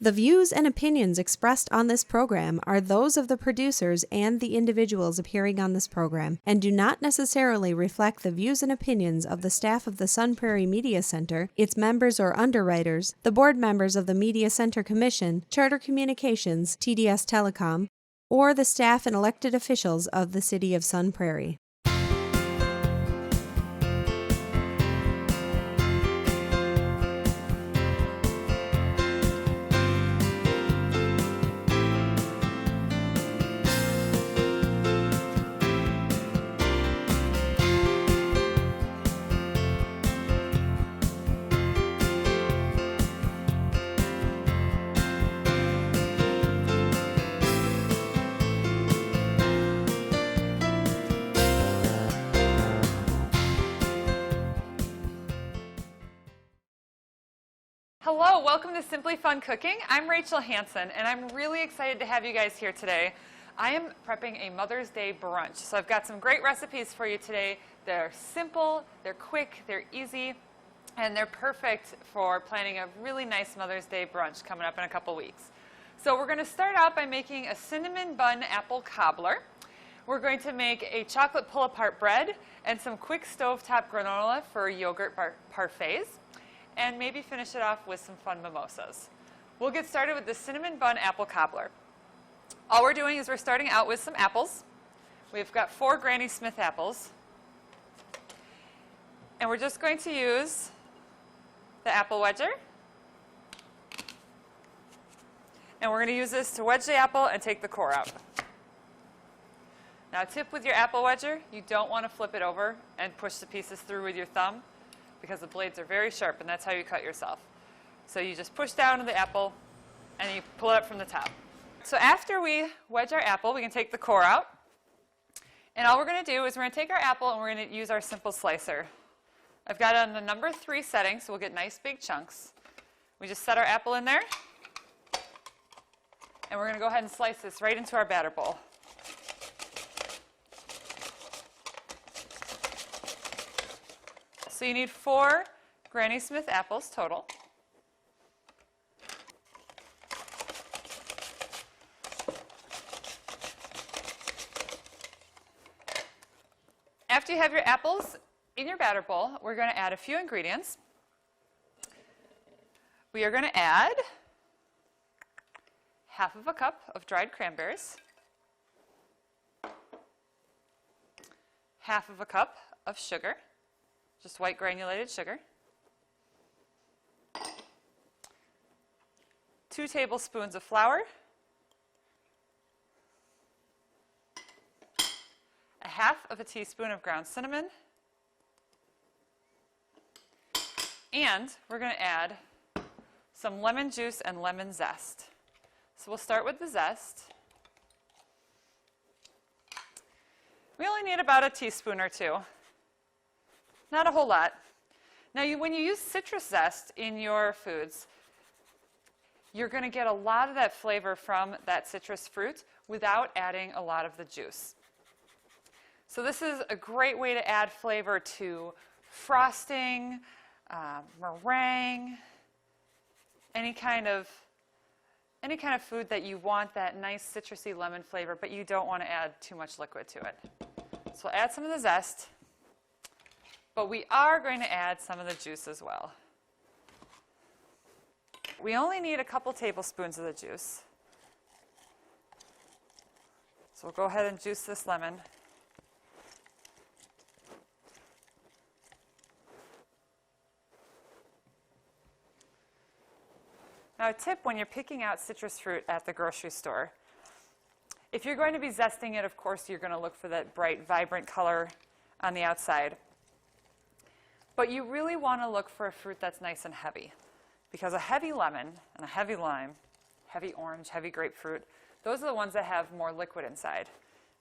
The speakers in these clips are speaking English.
The views and opinions expressed on this program are those of the producers and the individuals appearing on this program and do not necessarily reflect the views and opinions of the staff of the Sun Prairie Media Center, its members or underwriters, the board members of the Media Center Commission, Charter Communications, TDS Telecom, or the staff and elected officials of the City of Sun Prairie. Hello, welcome to Simply Fun Cooking. I'm Rachel Hanson, and I'm really excited to have you guys here today. I am prepping a Mother's Day brunch, so I've got some great recipes for you today. They're simple, they're quick, they're easy, and they're perfect for planning a really nice Mother's Day brunch coming up in a couple weeks. So we're going to start out by making a cinnamon bun apple cobbler. We're going to make a chocolate pull-apart bread and some quick stovetop granola for yogurt parfaits, and maybe finish it off with some fun mimosas. We'll get started with the cinnamon bun apple cobbler. All we're doing is we're starting out with some apples. We've got 4 Granny Smith apples. And we're just going to use the apple wedger. And we're going to use this to wedge the apple and take the core out. Now, a tip with your apple wedger, you don't want to flip it over and push the pieces through with your thumb, because the blades are very sharp, and that's how you cut yourself. So you just push down on the apple, and you pull it up from the top. So after we wedge our apple, we can take the core out. And all we're going to do is we're going to take our apple, and we're going to use our simple slicer. I've got it on the number 3 setting, so we'll get nice big chunks. We just set our apple in there, and we're going to go ahead and slice this right into our batter bowl. So you need 4 Granny Smith apples total. After you have your apples in your batter bowl, we're going to add a few ingredients. We are going to add half of a cup of dried cranberries, half of a cup of sugar, just white granulated sugar, 2 tablespoons of flour, a half of a teaspoon of ground cinnamon, and we're going to add some lemon juice and lemon zest. So we'll start with the zest. We only need about a teaspoon or 2. Not a whole lot. Now, when you use citrus zest in your foods, you're going to get a lot of that flavor from that citrus fruit without adding a lot of the juice. So this is a great way to add flavor to frosting, meringue, any kind of food that you want that nice citrusy lemon flavor, but you don't want to add too much liquid to it. So we'll add some of the zest. But we are going to add some of the juice as well. We only need a couple tablespoons of the juice. So we'll go ahead and juice this lemon. Now, a tip when you're picking out citrus fruit at the grocery store, if you're going to be zesting it, of course, you're going to look for that bright, vibrant color on the outside. But you really want to look for a fruit that's nice and heavy, because a heavy lemon and a heavy lime, heavy orange, heavy grapefruit, those are the ones that have more liquid inside,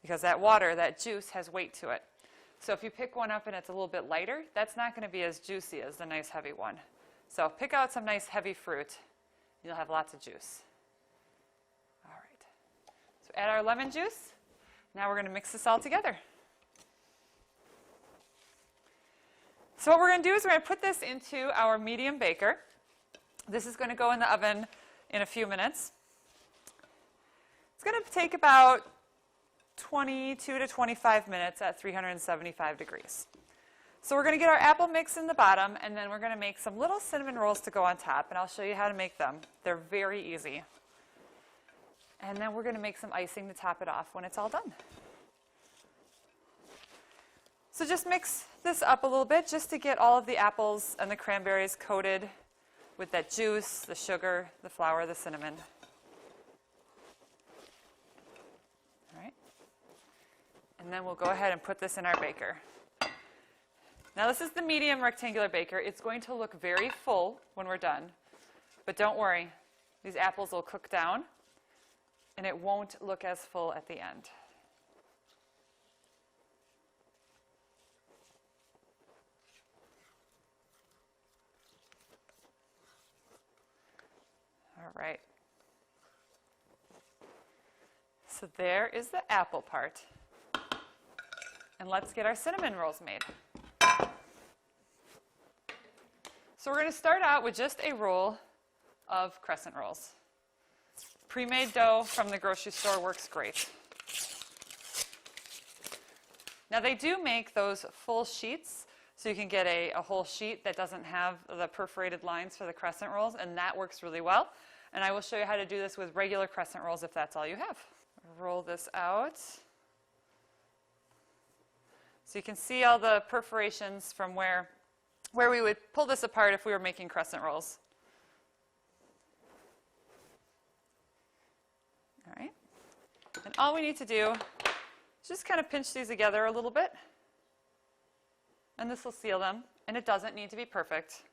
because that water, that juice, has weight to it. So if you pick one up and it's a little bit lighter, that's not going to be as juicy as the nice heavy one. So pick out some nice heavy fruit, and you'll have lots of juice. All right. So add our lemon juice. Now we're going to mix this all together. So what we're going to do is we're going to put this into our medium baker. This is going to go in the oven in a few minutes. It's going to take about 22 to 25 minutes at 375 degrees. So we're going to get our apple mix in the bottom, and then we're going to make some little cinnamon rolls to go on top, and I'll show you how to make them. They're very easy. And then we're going to make some icing to top it off when it's all done. So just mix this up a little bit just to get all of the apples and the cranberries coated with that juice, the sugar, the flour, the cinnamon. All right. And then we'll go ahead and put this in our baker. Now this is the medium rectangular baker. It's going to look very full when we're done, but don't worry. These apples will cook down, and it won't look as full at the end. All right. So there is the apple part. And let's get our cinnamon rolls made. So we're going to start out with just a roll of crescent rolls. Pre-made dough from the grocery store works great. Now they do make those full sheets, so you can get a whole sheet that doesn't have the perforated lines for the crescent rolls, and that works really well. And I will show you how to do this with regular crescent rolls if that's all you have. Roll this out. So you can see all the perforations from where we would pull this apart if we were making crescent rolls. All right. And all we need to do is just kind of pinch these together a little bit. And this will seal them. And it doesn't need to be perfect,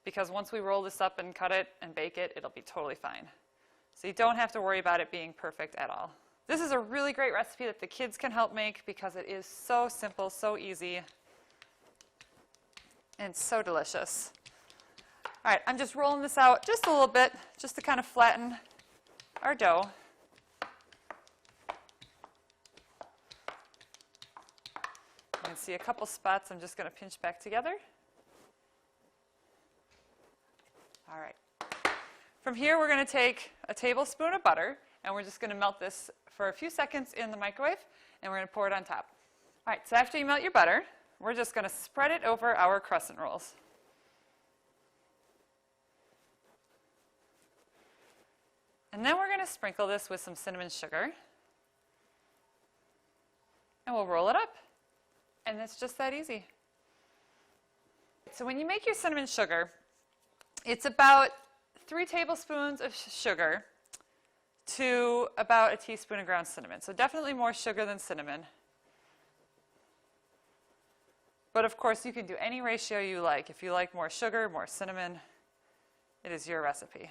because once we roll this up and cut it and bake it, it'll be totally fine. So you don't have to worry about it being perfect at all. This is a really great recipe that the kids can help make because it is so simple, so easy, and so delicious. All right, I'm just rolling this out just a little bit, just to kind of flatten our dough. You can see a couple spots I'm just going to pinch back together. All right. From here, we're going to take a tablespoon of butter, and we're just going to melt this for a few seconds in the microwave, and we're going to pour it on top. All right, so after you melt your butter, we're just going to spread it over our crescent rolls. And then we're going to sprinkle this with some cinnamon sugar, and we'll roll it up. And it's just that easy. So when you make your cinnamon sugar, it's about 3 tablespoons of sugar to about a teaspoon of ground cinnamon. So definitely more sugar than cinnamon. But of course, you can do any ratio you like. If you like more sugar, more cinnamon, it is your recipe.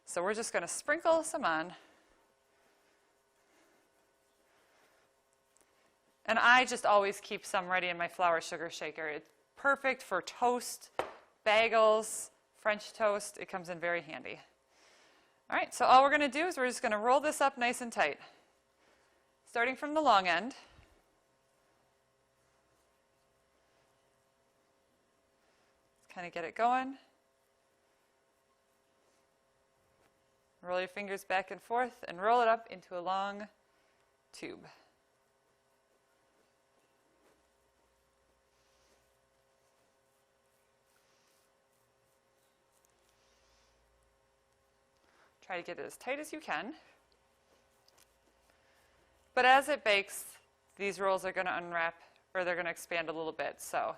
So we're just going to sprinkle some on. And I just always keep some ready in my flour sugar shaker. It's perfect for toast, bagels, French toast. It comes in very handy. All right, so all we're going to do is we're just going to roll this up nice and tight, starting from the long end. Let's kind of get it going. Roll your fingers back and forth and roll it up into a long tube. Try to get it as tight as you can. But as it bakes, these rolls are going to unwrap, or they're going to expand a little bit. So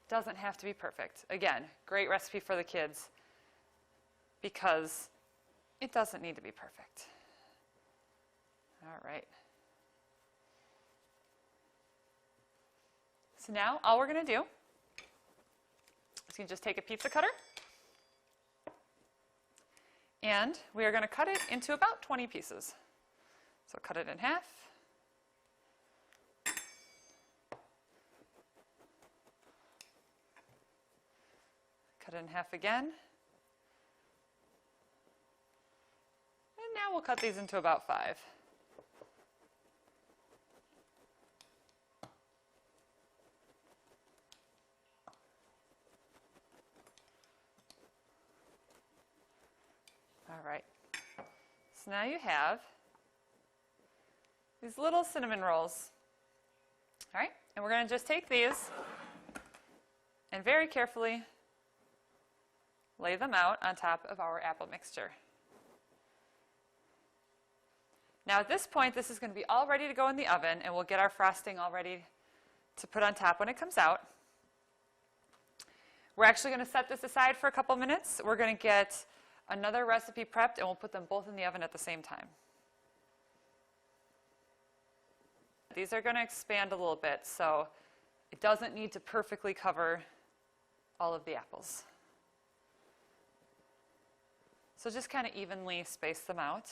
it doesn't have to be perfect. Again, great recipe for the kids because it doesn't need to be perfect. All right. So now all we're going to do is you can just take a pizza cutter, and we are going to cut it into about 20 pieces. So cut it in half. Cut it in half again. And now we'll cut these into about 5. All So now you have these little cinnamon rolls. All right, and we're going to just take these and very carefully lay them out on top of our apple mixture. Now at this point, this is going to be all ready to go in the oven, and we'll get our frosting all ready to put on top when it comes out. We're actually going to set this aside for a couple minutes. We're going to get another recipe prepped, and we'll put them both in the oven at the same time. These are going to expand a little bit, so it doesn't need to perfectly cover all of the apples. So just kind of evenly space them out.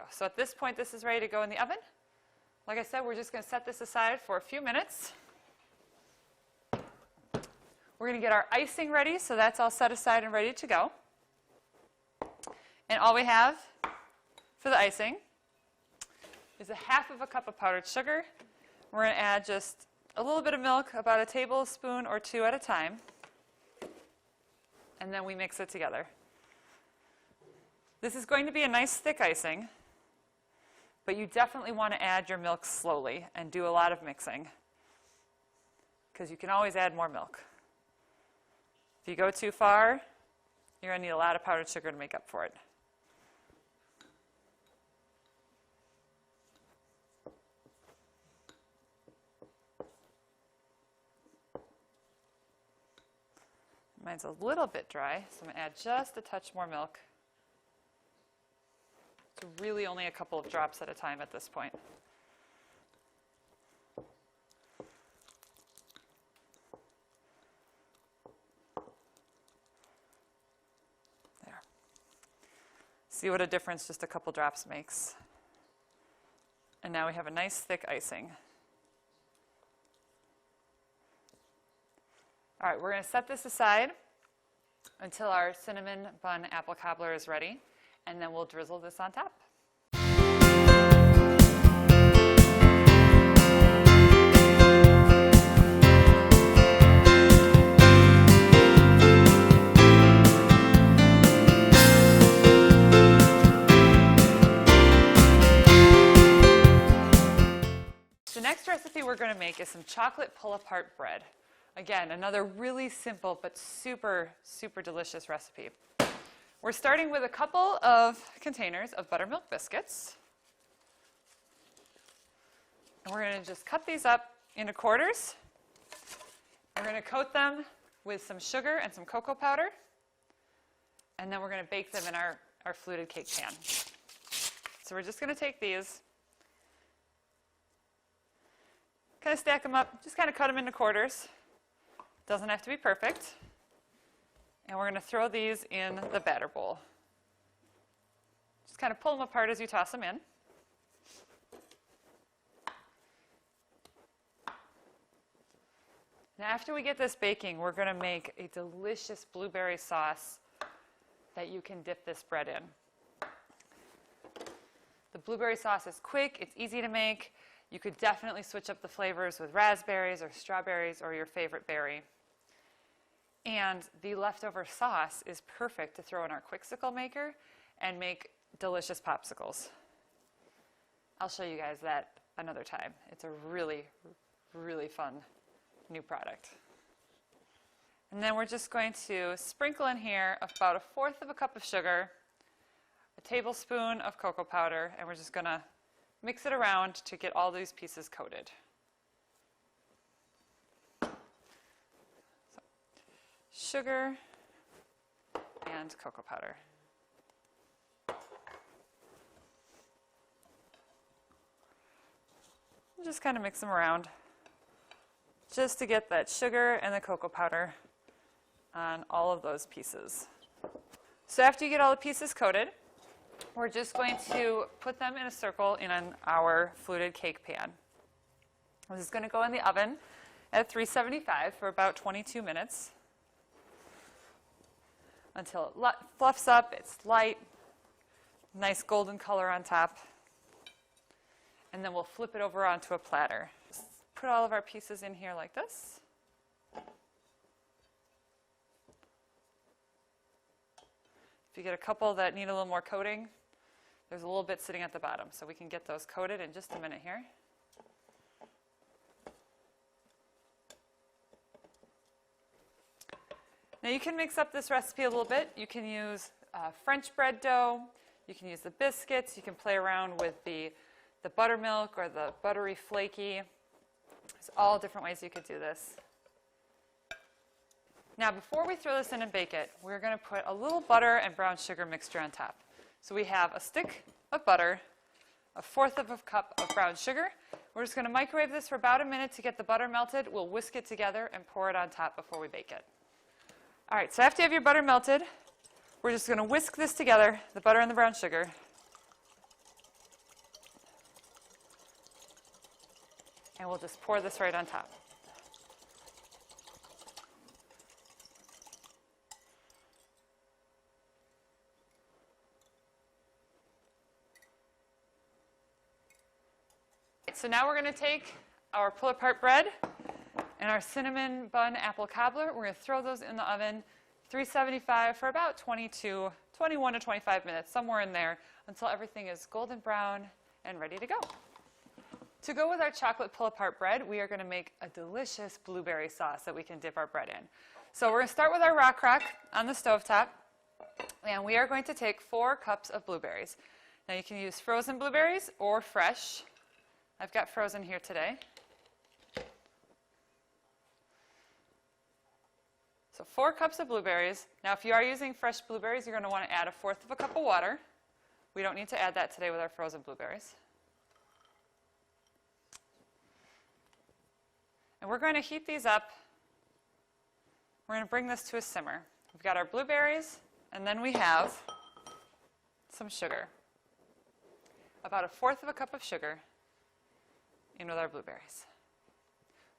So at this point, this is ready to go in the oven. Like I said, we're just going to set this aside for a few minutes. We're going to get our icing ready, so that's all set aside and ready to go. And all we have for the icing is 1/2 cup of powdered sugar. We're going to add just a little bit of milk, about a tablespoon or 2 at a time. And then we mix it together. This is going to be a nice thick icing, but you definitely want to add your milk slowly and do a lot of mixing, because you can always add more milk. If you go too far, you're going to need a lot of powdered sugar to make up for it. Mine's a little bit dry, so I'm going to add just a touch more milk. It's really only a couple of drops at a time at this point. There. See what a difference just a couple drops makes. And now we have a nice thick icing. All right, we're going to set this aside until our cinnamon bun apple cobbler is ready, and then we'll drizzle this on top. The next recipe we're going to make is some chocolate pull-apart bread. Again, another really simple but super, super delicious recipe. We're starting with a couple of containers of buttermilk biscuits. And we're going to just cut these up into quarters. We're going to coat them with some sugar and some cocoa powder. And then we're going to bake them in our fluted cake pan. So we're just going to take these, kind of stack them up, just kind of cut them into quarters. Doesn't have to be perfect. And we're going to throw these in the batter bowl. Just kind of pull them apart as you toss them in. Now after we get this baking, we're going to make a delicious blueberry sauce that you can dip this bread in. The blueberry sauce is quick, it's easy to make. You could definitely switch up the flavors with raspberries or strawberries or your favorite berry. And the leftover sauce is perfect to throw in our Quick-Sicle maker and make delicious popsicles. I'll show you guys that another time. It's a really, really fun new product. And then we're just going to sprinkle in here about 1/4 cup of sugar, a tablespoon of cocoa powder, and we're just going to mix it around to get all these pieces coated. Sugar and cocoa powder. Just kind of mix them around just to get that sugar and the cocoa powder on all of those pieces. So after you get all the pieces coated, we're just going to put them in a circle in our fluted cake pan. This is going to go in the oven at 375 for about 22 minutes. Until it fluffs up, it's light, nice golden color on top. And then we'll flip it over onto a platter. put all of our pieces in here like this. If you get a couple that need a little more coating, there's a little bit sitting at the bottom, so we can get those coated in just a minute here. Now you can mix up this recipe a little bit. You can use French bread dough, you can use the biscuits, you can play around with the buttermilk or the buttery flaky. There's all different ways you could do this. Now before we throw this in and bake it, we're going to put a little butter and brown sugar mixture on top. So we have a stick of butter, 1/4 of a cup of brown sugar. We're just going to microwave this for about a minute to get the butter melted. We'll whisk it together and pour it on top before we bake it. All right, so after you have your butter melted, we're just going to whisk this together, the butter and the brown sugar. And we'll just pour this right on top. So now we're going to take our pull-apart bread and our cinnamon bun apple cobbler. We're going to throw those in the oven, 375 for about 21 to 25 minutes, somewhere in there, until everything is golden brown and ready to go. To go with our chocolate pull-apart bread, we are going to make a delicious blueberry sauce that we can dip our bread in. So we're going to start with our rock crock on the stovetop, and we are going to take 4 cups of blueberries. Now you can use frozen blueberries or fresh. I've got frozen here today. So 4 cups of blueberries. Now if you are using fresh blueberries, you're going to want to add 1/4 of a cup of water. We don't need to add that today with our frozen blueberries. And we're going to heat these up. We're going to bring this to a simmer. We've got our blueberries, and then we have some sugar. About 1/4 of a cup of sugar in with our blueberries.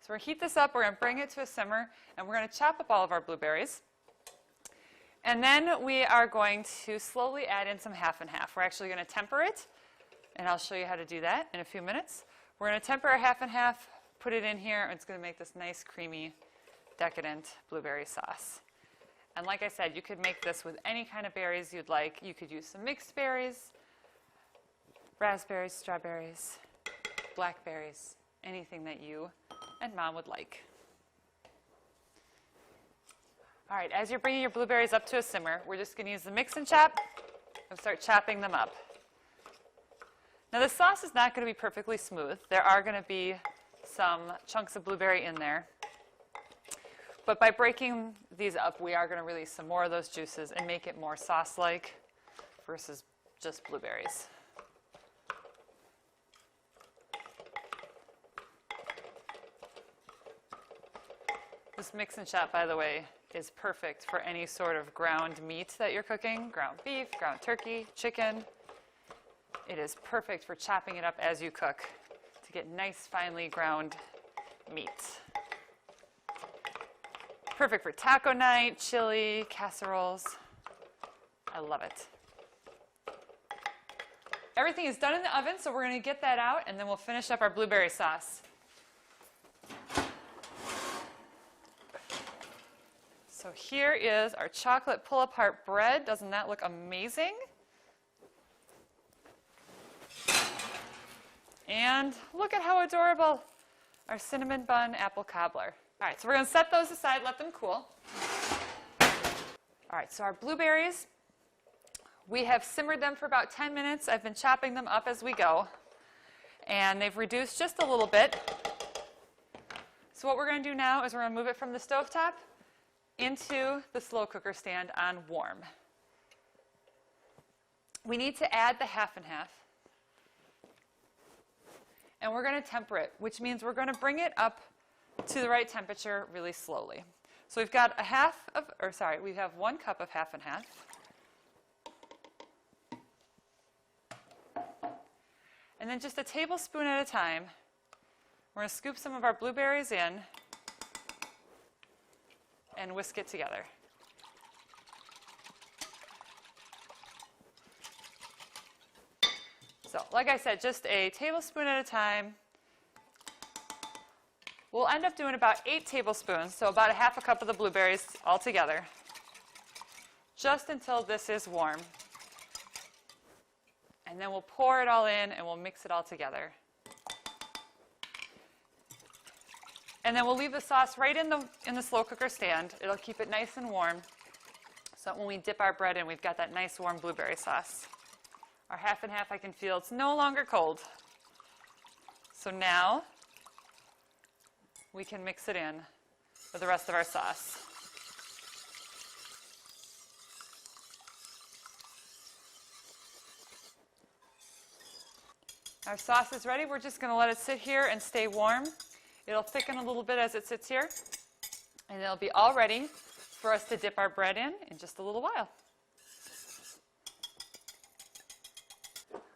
So we're going to heat this up, we're going to bring it to a simmer, and we're going to chop up all of our blueberries. And then we are going to slowly add in some half and half. We're actually going to temper it, and I'll show you how to do that in a few minutes. We're going to temper our half and half, put it in here, and it's going to make this nice, creamy, decadent blueberry sauce. And like I said, you could make this with any kind of berries you'd like. You could use some mixed berries, raspberries, strawberries, blackberries, anything that you and Mom would like. All right, as you're bringing your blueberries up to a simmer, we're just going to use the mix and chop and start chopping them up. Now the sauce is not going to be perfectly smooth. There are going to be some chunks of blueberry in there. But by breaking these up, we are going to release some more of those juices and make it more sauce-like versus just blueberries. This mix and chop, by the way, is perfect for any sort of ground meat that you're cooking, ground beef, ground turkey, chicken. It is perfect for chopping it up as you cook to get nice, finely ground meat. Perfect for taco night, chili, casseroles. I love it. Everything is done in the oven, so we're going to get that out, and then we'll finish up our blueberry sauce. So here is our chocolate pull-apart bread. Doesn't that look amazing? And look at how adorable our cinnamon bun apple cobbler. All right, so we're going to set those aside, let them cool. All right, so our blueberries, we have simmered them for about 10 minutes. I've been chopping them up as we go, and they've reduced just a little bit. So what we're going to do now is we're going to move it from the stovetop into the slow cooker stand on warm. We need to add the half and half. And we're going to temper it, which means we're going to bring it up to the right temperature really slowly. So we've got we have 1 cup of half and half. And then just a tablespoon at a time, we're going to scoop some of our blueberries in and whisk it together. So, like I said, just a tablespoon at a time. We'll end up doing about 8 tablespoons, so about a half a cup of the blueberries all together, just until this is warm. And then we'll pour it all in and we'll mix it all together. And then we'll leave the sauce right in the slow cooker stand. It'll keep it nice and warm, so that when we dip our bread in, we've got that nice warm blueberry sauce. Our half and half, I can feel it's no longer cold. So now we can mix it in with the rest of our sauce. Our sauce is ready. We're just going to let it sit here and stay warm. It'll thicken a little bit as it sits here, and it'll be all ready for us to dip our bread in just a little while.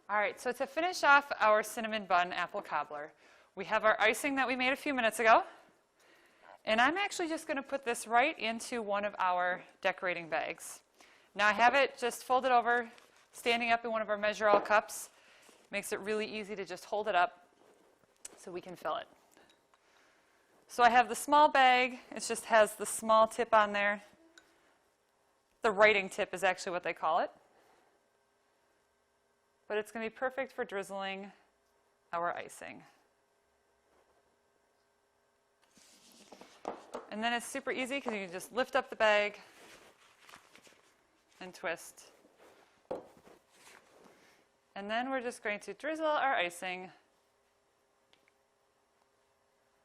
All right, so to finish off our cinnamon bun apple cobbler, we have our icing that we made a few minutes ago, and I'm actually just going to put this right into one of our decorating bags. Now I have it just folded over, standing up in one of our measure all cups. Makes it really easy to just hold it up so we can fill it. So I have the small bag. It just has the small tip on there. The writing tip is actually what they call it. But it's going to be perfect for drizzling our icing. And then it's super easy because you can just lift up the bag and twist. And then we're just going to drizzle our icing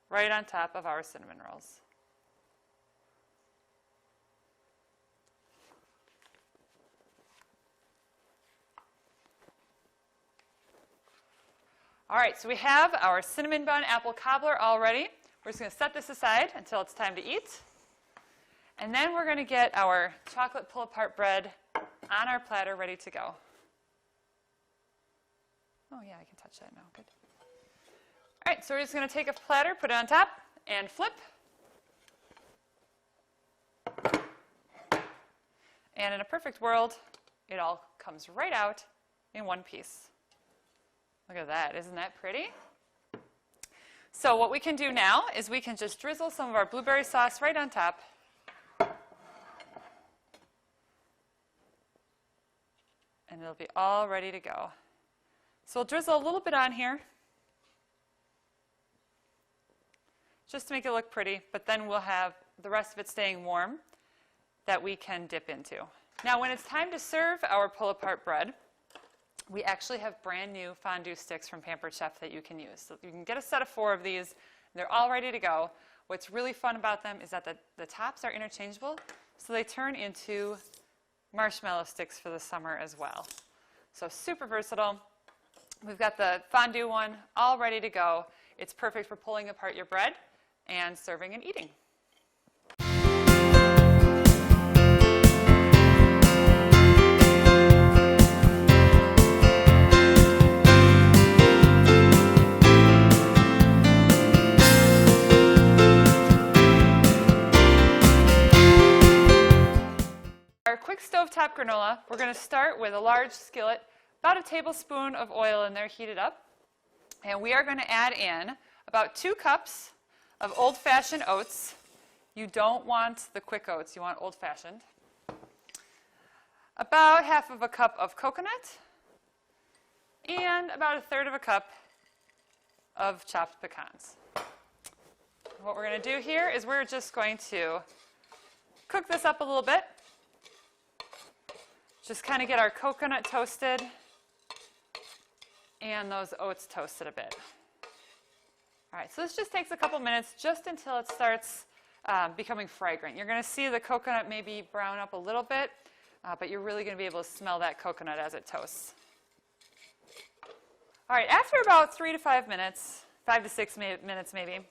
right on top of our cinnamon rolls. All right, so we have our cinnamon bun apple cobbler all ready. We're just going to set this aside until it's time to eat. And then we're going to get our chocolate pull-apart bread on our platter ready to go. Oh yeah, I can touch that now. Good. All right, so we're just going to take a platter, put it on top, and flip. And in a perfect world, it all comes right out in one piece. Look at that. Isn't that pretty? So what we can do now is we can just drizzle some of our blueberry sauce right on top. And it'll be all ready to go. So we'll drizzle a little bit on here, just to make it look pretty, but then we'll have the rest of it staying warm that we can dip into. Now when it's time to serve our pull-apart bread, we actually have brand new fondue sticks from Pampered Chef that you can use. So you can get a set of 4 of these, and they're all ready to go. What's really fun about them is that the tops are interchangeable, so they turn into marshmallow sticks for the summer as well. So super versatile. We've got the fondue one all ready to go. It's perfect for pulling apart your bread and serving and eating. Our quick stovetop granola, we're going to start with a large skillet, about a tablespoon of oil in there heated up. And we are going to add in about 2 cups of old-fashioned oats. You don't want the quick oats, you want old-fashioned. About half of a cup of coconut, and about 1/3 of a cup of chopped pecans. What we're going to do here is we're just going to cook this up a little bit. Just kind of get our coconut toasted and those oats toasted a bit. All right, so this just takes a couple minutes just until it starts becoming fragrant. You're going to see the coconut maybe brown up a little bit, but you're really going to be able to smell that coconut as it toasts. All right, after about 3 to 5 minutes, 5 to 6 minutes maybe,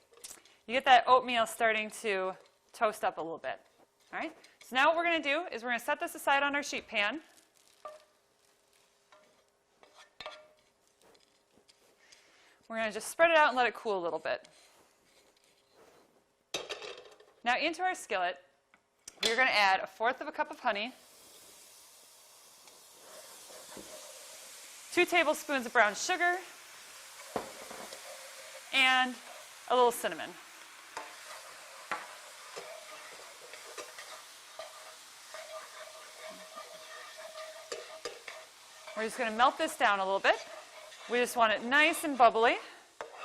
you get that oatmeal starting to toast up a little bit. All right, so now what we're going to do is we're going to set this aside on our sheet pan. We're going to just spread it out and let it cool a little bit. Now into our skillet, we're going to add 1/4 of a cup of honey, 2 tablespoons of brown sugar, and a little cinnamon. We're just going to melt this down a little bit. We just want it nice and bubbly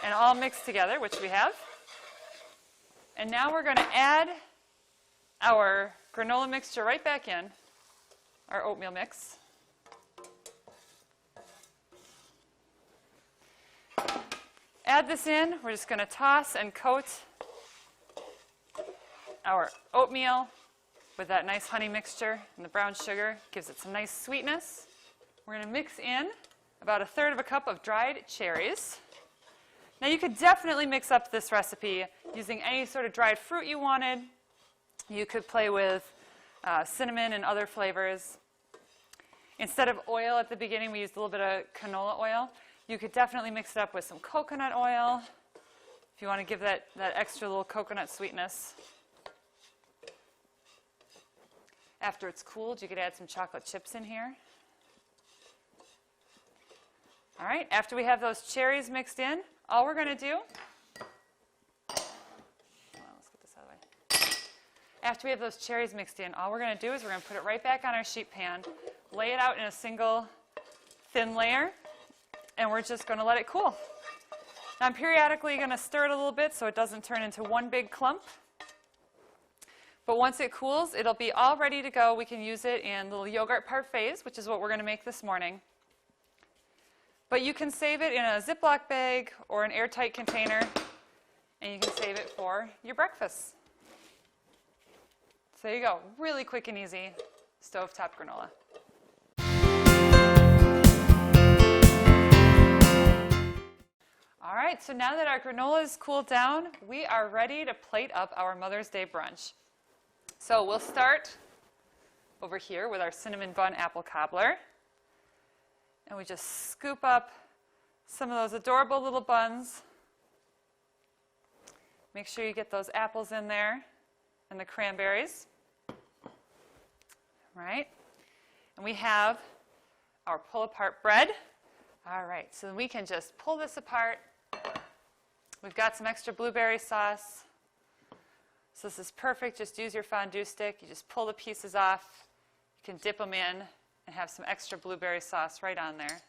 and all mixed together, which we have. And now we're going to add our granola mixture right back in, our oatmeal mix. Add this in. We're just going to toss and coat our oatmeal with that nice honey mixture and the brown sugar. Gives it some nice sweetness. We're going to mix in about 1/3 cup of dried cherries. Now you could definitely mix up this recipe using any sort of dried fruit you wanted. You could play with cinnamon and other flavors. Instead of oil at the beginning, we used a little bit of canola oil. You could definitely mix it up with some coconut oil if you want to give that extra little coconut sweetness. After it's cooled, you could add some chocolate chips in here. All right, after we have those cherries mixed in, all we're going to do, let's get this out of the way. After we have those cherries mixed in, all we're going to do is we're going to put it right back on our sheet pan, lay it out in a single thin layer, and we're just going to let it cool. Now I'm periodically going to stir it a little bit so it doesn't turn into one big clump. But once it cools, it'll be all ready to go. We can use it in little yogurt parfaits, which is what we're going to make this morning. But you can save it in a Ziploc bag or an airtight container, and you can save it for your breakfast. So there you go, really quick and easy stovetop granola. All right, so now that our granola is cooled down, we are ready to plate up our Mother's Day brunch. So we'll start over here with our cinnamon bun apple cobbler. And we just scoop up some of those adorable little buns. Make sure you get those apples in there and the cranberries. Right? And we have our pull-apart bread. All right, so we can just pull this apart. We've got some extra blueberry sauce. So this is perfect. Just use your fondue stick. You just pull the pieces off. You can dip them in and have some extra blueberry sauce right on there.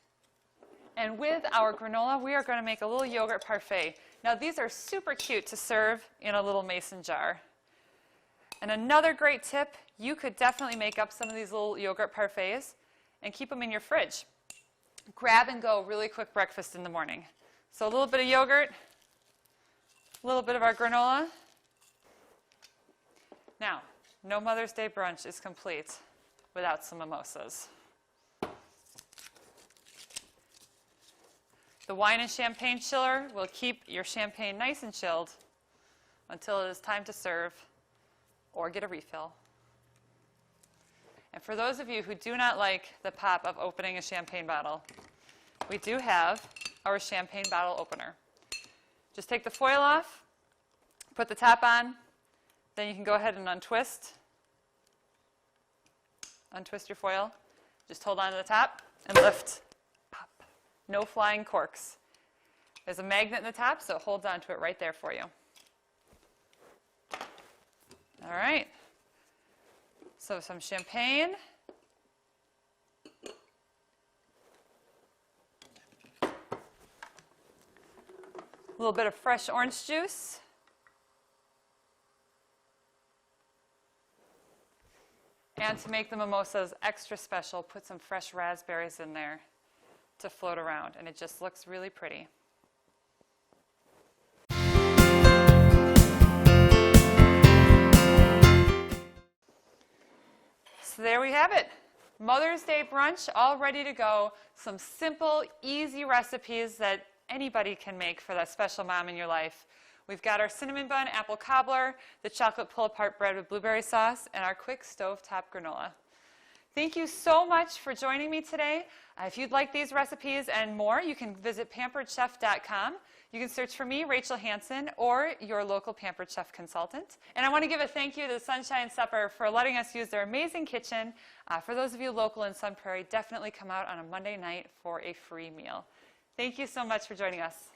And with our granola, we are going to make a little yogurt parfait. Now these are super cute to serve in a little mason jar. And another great tip, you could definitely make up some of these little yogurt parfaits and keep them in your fridge. Grab and go really quick breakfast in the morning. So a little bit of yogurt, a little bit of our granola. Now, no Mother's Day brunch is complete without some mimosas. The wine and champagne chiller will keep your champagne nice and chilled until it is time to serve or get a refill. And for those of you who do not like the pop of opening a champagne bottle, we do have our champagne bottle opener. Just take the foil off, put the top on, then you can go ahead and untwist your foil. Just hold on to the top and lift. Pop. No flying corks. There's a magnet in the top, so it holds on to it right there for you. All right. So some champagne. A little bit of fresh orange juice. And to make the mimosas extra special, put some fresh raspberries in there to float around, and it just looks really pretty. So there we have it. Mother's Day brunch all ready to go. Some simple, easy recipes that anybody can make for that special mom in your life. We've got our cinnamon bun apple cobbler, the chocolate pull-apart bread with blueberry sauce, and our quick stovetop granola. Thank you so much for joining me today. If you'd like these recipes and more, you can visit pamperedchef.com. You can search for me, Rachel Hanson, or your local Pampered Chef consultant. And I want to give a thank you to the Sunshine Supper for letting us use their amazing kitchen. For those of you local in Sun Prairie, definitely come out on a Monday night for a free meal. Thank you so much for joining us.